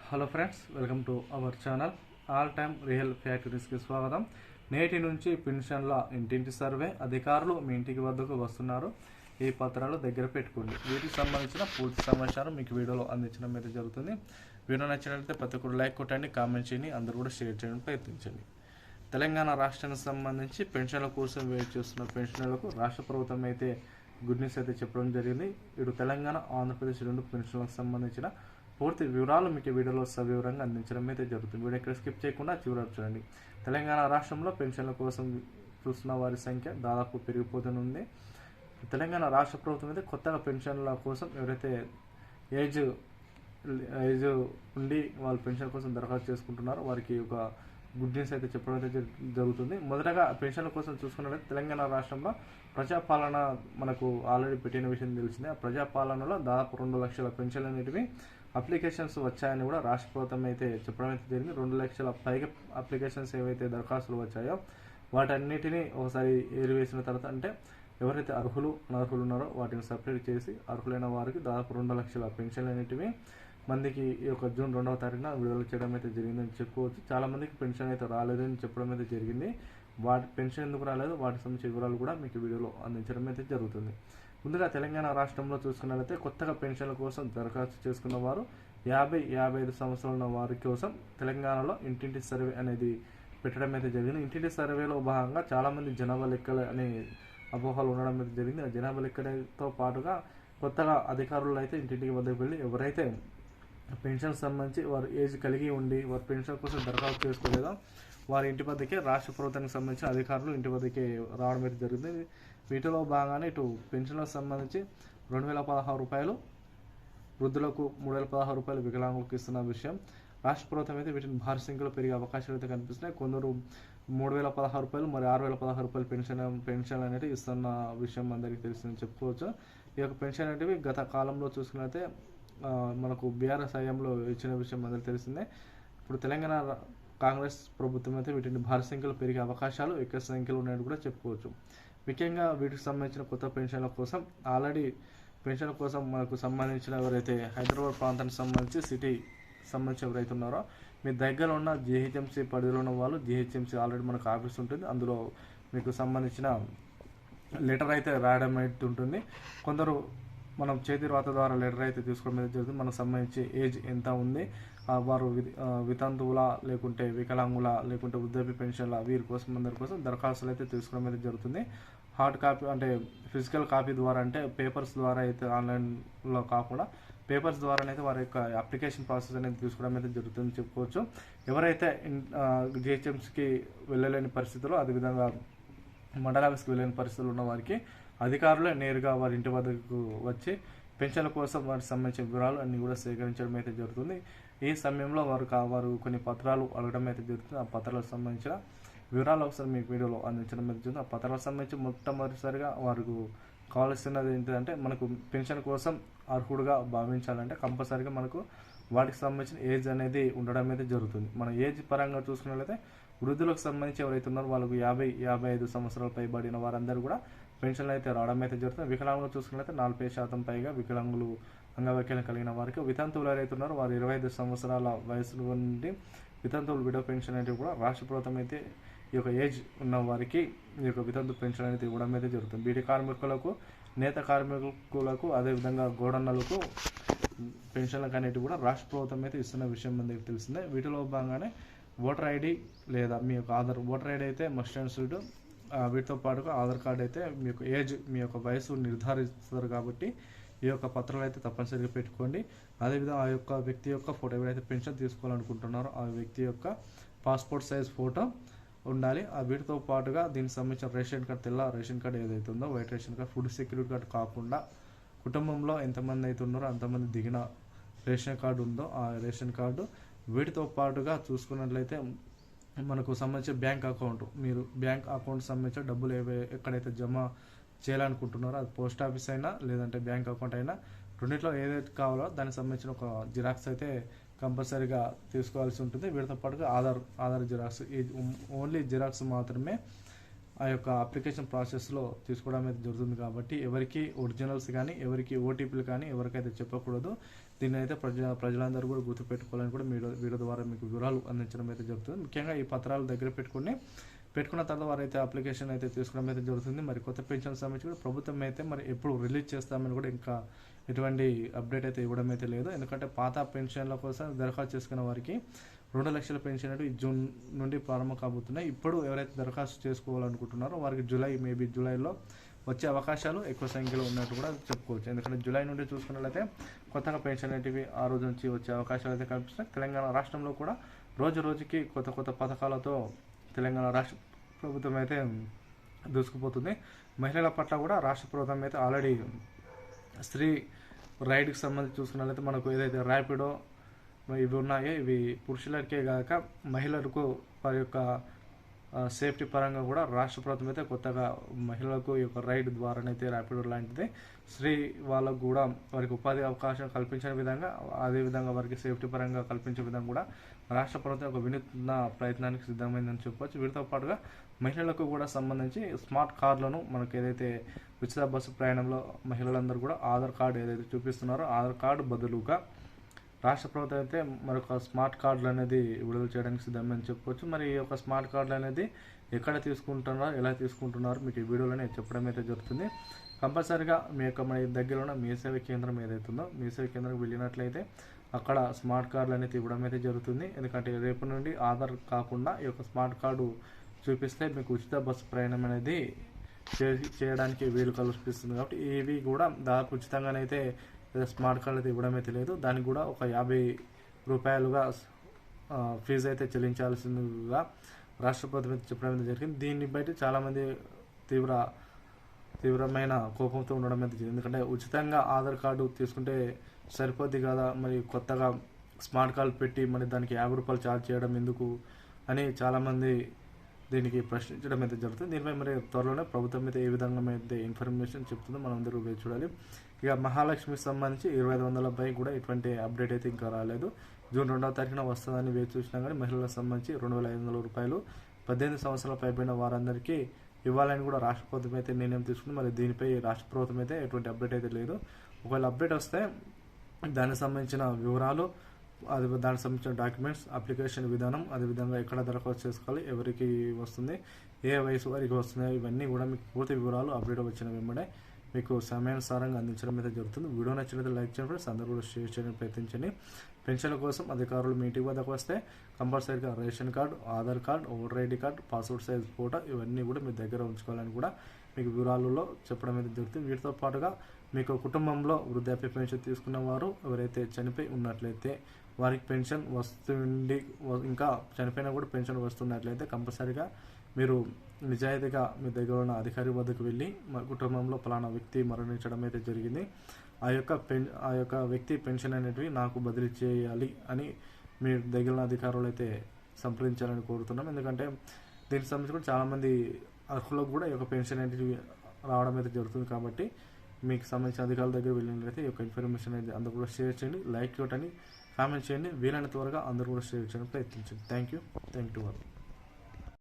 Hello friends, welcome to our channel all time real fact న్యూస్కి స్వాగతం. నేటి నుంచి పెన్షన్ల ఇంటింటి సర్వే అధికారులు మీ ఇంటికి వద్దకు వస్తున్నారు. ఈ పత్రాలు దగ్గర పెట్టుకోండి. వీటికి సంబంధించిన పూర్తి సమాచారం మీకు వీడియోలో అందించడం అయితే జరుగుతుంది. వీడియో నచ్చినట్లయితే ప్రతి ఒక్కరు లైక్ కొట్టండి, కామెంట్ చేయండి, అందరూ కూడా షేర్ చేయడానికి ప్రయత్నించండి. తెలంగాణ రాష్ట్రానికి సంబంధించి పెన్షన్ల కోసం వెయిట్ చేస్తున్న పెన్షనర్లకు రాష్ట్ర ప్రభుత్వం అయితే గుడ్ న్యూస్ అయితే చెప్పడం జరిగింది. ఇటు తెలంగాణ, ఆంధ్రప్రదేశ్ రెండు పెన్షన్లకు సంబంధించిన పూర్తి వివరాలు మీకు వీడియోలో సవివరంగా అందించడం అయితే జరుగుతుంది. వీడియో ఇక్కడ స్కిప్ చేయకుండా చివరకు చూడండి. తెలంగాణ రాష్ట్రంలో పెన్షన్ల కోసం చూస్తున్న వారి సంఖ్య దాదాపు పెరిగిపోతుంది. తెలంగాణ రాష్ట్ర ప్రభుత్వం అయితే కొత్తగా పెన్షన్ల కోసం ఎవరైతే ఏజ్ ఉండి వాళ్ళు పెన్షన్ కోసం దరఖాస్తు చేసుకుంటున్నారో వారికి ఒక గుడ్ న్యూస్ అయితే చెప్పడం అయితే జరుగుతుంది. మొదటగా పెన్షన్ల కోసం చూసుకున్నట్లయితే తెలంగాణ రాష్ట్రంలో ప్రజాపాలన మనకు ఆల్రెడీ పెట్టిన విషయం తెలిసిందే. ఆ ప్రజాపాలనలో దాదాపు 2 లక్షల పెన్షన్లు అనేటివి అప్లికేషన్స్ వచ్చాయని కూడా రాష్ట్ర ప్రభుత్వం అయితే చెప్పడం అయితే జరిగింది. 2 లక్షల పైగా అప్లికేషన్స్ ఏవైతే దరఖాస్తులు వచ్చాయో వాటన్నిటినీ ఒకసారి ఏరివేసిన తర్వాత, అంటే ఎవరైతే అనర్హులు ఉన్నారో వాటిని సపరేట్ చేసి అర్హులైన వారికి దాదాపు 2 లక్షల పెన్షన్లు అనేటివి మందికి ఈ యొక్క జూన్ 2వ తారీఖున విడుదల చేయడం అయితే జరిగిందని చెప్పుకోవచ్చు. చాలామందికి పెన్షన్ అయితే రాలేదని చెప్పడం అయితే జరిగింది. వాటి పెన్షన్ ఎందుకు రాలేదు, వాటికి సంబంధించిన వివరాలు కూడా మీకు వీడియోలో అందించడం అయితే జరుగుతుంది. ముందుగా తెలంగాణ రాష్ట్రంలో చూసుకున్నట్లయితే కొత్తగా పెన్షన్ల కోసం దరఖాస్తు చేసుకున్న వారు 50-55 సంవత్సరాల ఉన్న వారి కోసం తెలంగాణలో ఇంటింటి సర్వే అనేది పెట్టడం అయితే జరిగింది. ఇంటింటి సర్వేలో భాగంగా చాలామంది జనాభా లెక్కలు అనే అపోహలు ఉండడం అయితే జరిగింది. ఆ జనాభా లెక్కలతో పాటుగా కొత్తగా అధికారులు అయితే ఇంటింటికి వద్దకు వెళ్ళి ఎవరైతే పెన్షన్ సంబంధించి వారు ఏజ్ కలిగి ఉండి వారు పెన్షన్ కోసం దరఖాస్తు చేసుకోలేదో వారి ఇంటి వద్దకే రాష్ట్ర ప్రభుత్వానికి సంబంధించిన అధికారులు ఇంటి వద్దకే రావడం అయితే జరిగింది. వీటిలో భాగంగానే ఇటు పెన్షన్లకు సంబంధించి 2016 రూపాయలు వృద్ధులకు, 3016 రూపాయలు వికలాంగులకు ఇస్తున్న విషయం రాష్ట్ర ప్రభుత్వం అయితే వీటిని భారీ సంఖ్యలో పెరిగే అవకాశాలు అయితే కనిపిస్తున్నాయి. కొందరు 3016 రూపాయలు, మరి 6016 రూపాయలు పెన్షన్ అనేది ఇస్తున్న విషయం అందరికీ తెలిసిందని చెప్పుకోవచ్చు. ఈ యొక్క పెన్షన్ అనేవి గత కాలంలో చూసుకున్నట్లయితే మనకు బీఆర్ఎస్ హయాంలో ఇచ్చిన విషయం అందరికీ తెలిసిందే. ఇప్పుడు తెలంగాణ కాంగ్రెస్ ప్రభుత్వం అయితే వీటిని భారీ సంఖ్యలో పెరిగే అవకాశాలు ఎక్కువ సంఖ్యలో ఉన్నాయని కూడా చెప్పుకోవచ్చు. ముఖ్యంగా వీటికి సంబంధించిన కొత్త పెన్షన్ల కోసం ఆల్రెడీ పెన్షన్ల కోసం మనకు సంబంధించిన ఎవరైతే హైదరాబాద్ ప్రాంతానికి సంబంధించి సిటీ సంబంధించి ఎవరైతే ఉన్నారో మీ దగ్గర ఉన్న జిహెచ్ఎంసీ పరిధిలో ఉన్న వాళ్ళు, జిహెచ్ఎంసీ ఆల్రెడీ మనకు ఆఫీస్ ఉంటుంది, అందులో మీకు సంబంధించిన లెటర్ అయితే రాయడం అయితే ఉంటుంది. కొందరు మనం చేతి రాత ద్వారా లెటర్ అయితే తీసుకోవడం అయితే జరుగుతుంది. మనకు సంబంధించి ఏజ్ ఎంత ఉంది, వారు వితంతువుల లేకుంటే వికలాంగుల లేకుంటే వృద్ధాప్య పెన్షన్ల వీరి కోసం అందరి కోసం దరఖాస్తులు అయితే తీసుకోవడం అయితే జరుగుతుంది. హార్డ్ కాపీ అంటే ఫిజికల్ కాపీ ద్వారా, అంటే పేపర్స్ ద్వారా అయితే ఆన్లైన్లో కాకుండా పేపర్స్ ద్వారానైతే వారి యొక్క అప్లికేషన్ ప్రాసెస్ అనేది తీసుకోవడం అయితే జరుగుతుందని చెప్పుకోవచ్చు. ఎవరైతే జిహెచ్ఎంసీకి వెళ్ళలేని పరిస్థితుల్లో, అదేవిధంగా మండల ఆఫీస్కి వెళ్ళలేని పరిస్థితులు ఉన్న వారికి అధికారులే నేరుగా వారి ఇంటి వద్దకు వచ్చి పెన్షన్ల కోసం వారికి సంబంధించిన వివరాలు అన్నీ కూడా సేకరించడం అయితే జరుగుతుంది. ఈ సమయంలో వారు కొన్ని పత్రాలు అడగడం అయితే జరుగుతుంది. ఆ పత్రాలకు సంబంధించిన వివరాలు ఒకసారి మీకు వీడియోలో అందించడం అయితే జరుగుతుంది. ఆ పత్రాలకు సంబంధించి మొట్టమొదటిసారిగా వారికి కావాల్సినది ఏంటంటే, మనకు పెన్షన్ కోసం అర్హుడుగా భావించాలంటే కంపల్సరీగా మనకు వాటికి సంబంధించిన ఏజ్ అనేది ఉండడం అయితే జరుగుతుంది. మన ఏజ్ పరంగా చూసుకున్నట్లయితే వృద్ధులకు సంబంధించి ఎవరైతే ఉన్నారో వాళ్ళకు 50-55 సంవత్సరాలు పైబడిన వారందరూ కూడా పెన్షన్లు అయితే రావడం అయితే జరుగుతుంది. వికలాంగులు చూసుకున్నట్లయితే 40% పైగా వికలాంగులు, అంగవైకల్యం కలిగిన వారికి, వితంతువులు ఎవరైతే ఉన్నారో వారు 25 సంవత్సరాల వయసు నుండి వితంతువులు విడో పెన్షన్ అనేది కూడా రాష్ట్ర ప్రభుత్వం అయితే ఈ యొక్క ఏజ్ ఉన్న వారికి ఈ యొక్క వితంతు పెన్షన్ అనేది ఇవ్వడం అయితే జరుగుతుంది. బీడీ కార్మికులకు, నేత కార్మికులకు, అదేవిధంగా గోడన్నలకు పెన్షన్లకు అనేవి కూడా రాష్ట్ర ప్రభుత్వం అయితే ఇస్తున్న విషయం మనకి తెలిసిందే. వీటిలో భాగంగానే ఓటర్ ఐడి లేదా మీ యొక్క ఓటర్ ఐడి అయితే మస్ట్ అండ్ షుడ్, వీటితో పాటుగా ఆధార్ కార్డు అయితే మీ యొక్క ఏజ్, మీ యొక్క వయసు నిర్ధారిస్తారు. కాబట్టి ఈ యొక్క పత్రాలు అయితే తప్పనిసరిగా పెట్టుకోండి. అదేవిధంగా ఆ యొక్క వ్యక్తి యొక్క ఫోటో, ఎవరైతే పెన్షన్ తీసుకోవాలనుకుంటున్నారో ఆ వ్యక్తి యొక్క పాస్పోర్ట్ సైజ్ ఫోటో ఉండాలి. వీటితో పాటుగా దీనికి సంబంధించిన రేషన్ కార్డు, తెల్ల రేషన్ కార్డు ఏదైతే ఉందో white ration card, food security card కాకుండా కుటుంబంలో ఎంతమంది అయితే ఉన్నారో అంతమంది దిగిన రేషన్ కార్డు ఉందో ఆ రేషన్ కార్డు, వీటితో పాటుగా చూసుకున్నట్లయితే మనకు సంబంధించిన బ్యాంక్ అకౌంట్, మీరు బ్యాంక్ అకౌంట్ సంబంధించిన డబ్బులు ఎక్కడైతే జమ చేయాలనుకుంటున్నారో అది పోస్ట్ ఆఫీస్ అయినా లేదంటే బ్యాంక్ అకౌంట్ అయినా, రెండింటిలో ఏదైతే కావాలో దానికి సంబంధించిన ఒక జిరాక్స్ అయితే కంపల్సరీగా తీసుకోవాల్సి ఉంటుంది. వీటితో పాటుగా ఆధార్ జిరాక్స్, ఓన్లీ జిరాక్స్ మాత్రమే ఆ యొక్క అప్లికేషన్ ప్రాసెస్లో తీసుకోవడం అయితే జరుగుతుంది. కాబట్టి ఎవరికి ఒరిజినల్స్ కానీ, ఎవరికి ఓటీపీలు కానీ ఎవరికైతే చెప్పకూడదు. దీన్ని అయితే ప్రజలందరూ కూడా గుర్తుపెట్టుకోవాలని కూడా వీడియో ద్వారా మీకు వివరాలు అందించడం అయితే జరుగుతుంది. ముఖ్యంగా ఈ పత్రాలు దగ్గర పెట్టుకున్న తర్వాత వారైతే అప్లికేషన్ అయితే తీసుకోవడం అయితే జరుగుతుంది. మరి కొత్త పెన్షన్ సంబంధించి కూడా ప్రభుత్వం అయితే మరి ఎప్పుడు రిలీజ్ చేస్తామని కూడా ఇంకా ఎటువంటి అప్డేట్ అయితే ఇవ్వడం అయితే లేదు. ఎందుకంటే పాత పెన్షన్ల కోసం దరఖాస్తు చేసుకున్న వారికి 2 లక్షల పెన్షన్ ఈ జూన్ నుండి ప్రారంభం కాబోతున్నాయి. ఇప్పుడు ఎవరైతే దరఖాస్తు చేసుకోవాలనుకుంటున్నారో వారికి జూలైలో వచ్చే అవకాశాలు ఎక్కువ సంఖ్యలో ఉన్నట్టు కూడా చెప్పుకోవచ్చు. ఎందుకంటే జూలై నుండి చూసుకున్నట్లయితే కొత్తగా పెన్షన్ అనేటివి ఆ రోజు నుంచి వచ్చే అవకాశాలు అయితే కనిపిస్తున్నాయి. తెలంగాణ రాష్ట్రంలో కూడా రోజుకి కొత్త పథకాలతో తెలంగాణ రాష్ట్ర ప్రభుత్వం అయితే దూసుకుపోతుంది. మహిళల పట్ల కూడా రాష్ట్ర ప్రభుత్వం అయితే ఆల్రెడీ స్త్రీ రైడ్కి సంబంధించి చూసుకున్నట్లయితే మనకు ఏదైతే ర్యాపిడో ఇవి ఉన్నాయో ఇవి పురుషులకే కాక మహిళలకు వారి యొక్క సేఫ్టీ పరంగా కూడా రాష్ట్ర ప్రభుత్వం అయితే కొత్తగా మహిళలకు ఈ యొక్క రైడ్ ద్వారానైతే ర్యాపిడో లాంటిది స్త్రీ వాళ్ళకు కూడా వారికి ఉపాధి అవకాశం కల్పించిన విధంగా, అదేవిధంగా వారికి సేఫ్టీ పరంగా కల్పించే విధంగా కూడా రాష్ట్ర ప్రభుత్వం ఒక వినూత్న ప్రయత్నానికి సిద్ధమైందని చెప్పవచ్చు. వీటితో పాటుగా మహిళలకు కూడా సంబంధించి స్మార్ట్ కార్డులను మనకు ఏదైతే ఉచిత బస్సు ప్రయాణంలో మహిళలందరూ కూడా ఆధార్ కార్డు ఏదైతే చూపిస్తున్నారో ఆధార్ కార్డు బదులుగా రాష్ట్ర ప్రభుత్వం అయితే మరొక స్మార్ట్ కార్డులు అనేది విడుదల చేయడానికి సిద్ధమని చెప్పుకోవచ్చు. మరి ఈ యొక్క స్మార్ట్ కార్డులు అనేది ఎక్కడ తీసుకుంటున్నారో, ఎలా తీసుకుంటున్నారో మీకు ఈ వీడియోలోనే చెప్పడం అయితే జరుగుతుంది. కంపల్సరీగా మన దగ్గర ఉన్న మీ సేవ కేంద్రం ఏదైతుందో మీ సేవ కేంద్రం వెళ్ళినట్లయితే అక్కడ స్మార్ట్ కార్డులు అనేది ఇవ్వడం అయితే జరుగుతుంది. ఎందుకంటే రేపు నుండి ఆధార్ కాకుండా ఈ యొక్క స్మార్ట్ కార్డు చూపిస్తే మీకు ఉచిత బస్సు ప్రయాణం అనేది చేయడానికి వీలు కల్పిస్తుంది. కాబట్టి ఇవి కూడా దాదాపు ఉచితంగానైతే స్మార్ట్ కార్డు అయితే ఇవ్వడం అయితే లేదు. దానికి కూడా ఒక 50 రూపాయలుగా ఫీజు అయితే చెల్లించాల్సిందిగా రాష్ట్ర ప్రభుత్వం అయితే చెప్పడం జరిగింది. దీన్ని బట్టి చాలామంది తీవ్రమైన కోపంతో ఉండడం అయితే జరిగింది. ఎందుకంటే ఉచితంగా ఆధార్ కార్డు తీసుకుంటే సరిపోద్ది కదా, మరి కొత్తగా స్మార్ట్ కార్డు పెట్టి మరి దానికి 50 రూపాయలు ఛార్జ్ చేయడం ఎందుకు అని చాలామంది దీనికి ప్రశ్నించడం అయితే జరుగుతుంది. దీనిపై మరి త్వరలోనే ప్రభుత్వం అయితే ఏ విధంగా అయితే ఇన్ఫర్మేషన్ చెప్తుందో మనం అందరూ వేచి చూడాలి. ఇక మహాలక్ష్మికి సంబంధించి 2500 కూడా ఎటువంటి అప్డేట్ అయితే ఇంకా రాలేదు. జూన్ 2వ తారీఖున వస్తుందని వేచి చూసినా కానీ మహిళలకు సంబంధించి 2500 రూపాయలు 18 సంవత్సరాల పైబడిన వారందరికీ ఇవ్వాలని కూడా రాష్ట్ర ప్రభుత్వం అయితే నిర్ణయం తీసుకుంది. మరి దీనిపై రాష్ట్ర ప్రభుత్వం అయితే ఎటువంటి అప్డేట్ అయితే లేదు. ఒకవేళ అప్డేట్ వస్తే దానికి సంబంధించిన వివరాలు, దానికి సంబంధించిన డాక్యుమెంట్స్, అప్లికేషన్ విధానం, అదేవిధంగా ఎక్కడ దరఖాస్తు చేసుకోవాలి, ఎవరికి వస్తుంది, ఏ వయసు వారికి వస్తున్నాయి, ఇవన్నీ కూడా మీకు పూర్తి వివరాలు అప్డేట్ వచ్చిన వెంబడే మీకు సమయానుసారంగా అందించడం అయితే జరుగుతుంది. వీడియో నచ్చినట్లయితే లైక్ చేయండి ఫ్రెండ్స్, అందరూ కూడా షేర్ చేయడానికి ప్రయత్నించండి. పెన్షన్ల కోసం అధికారులు మీ ఇంటి వద్దకు వస్తే కంపల్సరీగా ration card, Aadhaar card, voter ID card, passport size photo ఇవన్నీ కూడా మీ దగ్గర ఉంచుకోవాలని కూడా మీకు వివరాలలో చెప్పడం అయితే జరుగుతుంది. వీటితో పాటుగా మీకు కుటుంబంలో వృద్ధాప్య పెన్షన్ తీసుకున్న వారు ఎవరైతే చనిపోయి ఉన్నట్లయితే వారికి పెన్షన్ వస్తుండి ఇంకా చనిపోయినా కూడా పెన్షన్ వస్తున్నట్లయితే కంపల్సరీగా మీరు నిజాయితీగా మీ దగ్గర ఉన్న అధికారి వద్దకు వెళ్ళి మా కుటుంబంలో ఫలానా వ్యక్తి మరణించడం అయితే జరిగింది, ఆ యొక్క వ్యక్తి పెన్షన్ అనేటివి నాకు బదిలీ చేయాలి అని మీ దగ్గర ఉన్న అధికారులు అయితే సంప్రదించాలని కోరుతున్నాం. ఎందుకంటే దీనికి సంబంధించి కూడా చాలామంది అర్హులకు కూడా ఈ యొక్క పెన్షన్ అనేటివి రావడం అయితే జరుగుతుంది. కాబట్టి మీకు సంబంధించిన అధికారుల దగ్గర వెళ్ళినట్లయితే ఈ యొక్క ఇన్ఫర్మేషన్ అయితే అందరూ కూడా షేర్ చేయండి, లైక్ కొట్టండి, కామెంట్ చేయండి. వీలైన త్వరగా అందరూ కూడా షేర్ చేయడానికి ప్రయత్నించండి. Thank you to all.